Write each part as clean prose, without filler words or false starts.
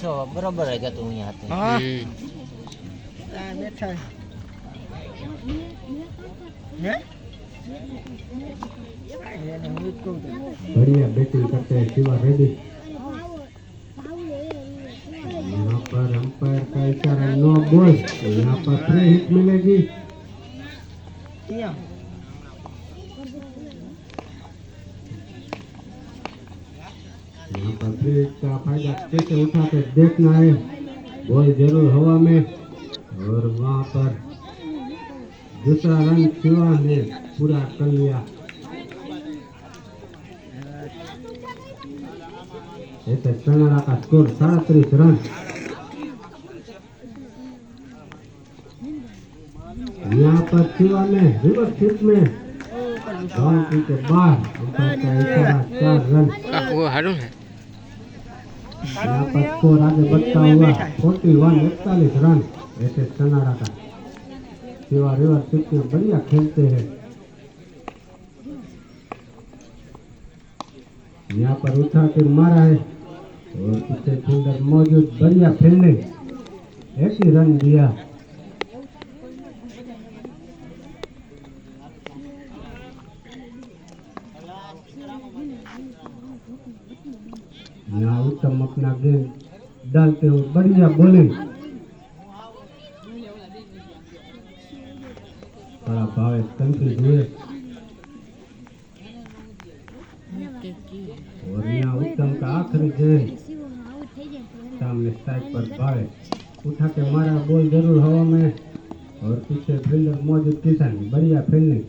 પાછો બરોબર જ હતું અહીંયા હતું. હા બેઠા હે बढ़िया बैटिंग करते हैं शिवा रेड्डी। यहाँ पर अंपायर का इशारा नो बॉल, तो यहाँ पर फ्री हिट मिलेगी। यहाँ पर फ्री हिट का फायदा कैसे उठाते देखना है। बॉल जरूर हवा में और वहाँ पर दूसरा रन शिवा ने पूरा कर लिया। ऐसे कनाडा का स्कोर 37 रन। यहाँ पर शिवा ने रिवर्स हिट में बाउंड्री के बाहर अंपायर का इशारा 4 रन। वो हारून है यहाँ पर स्कोर आगे बढ़ता हुआ 41 रन। ऐसे कनाडा का शिवा रिवर्स हिट में बढ़िया खेलते हैं। यहाँ पर उठा के मारा है और पीछे फील्डर मौजूद, बढ़िया फील्डिंग, एक ही रन दिया। यहाँ उत्तम अपना गेम डालते हुए बढ़िया बॉलिंग, बड़ा भावे कंफ्यूज हुए और यहाँ उत्तम का आखिरी गेंद सामने स्ट्राइक पर भावे उठा के मारा, बॉल जरूर हवा में और पीछे फील्डर मौजूद, किसान बढ़िया फील्डिंग।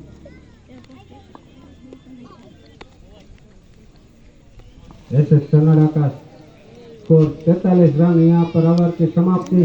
ऐसे कनाडा का स्कोर 43 रन। यहाँ पर ओवर की समाप्ति।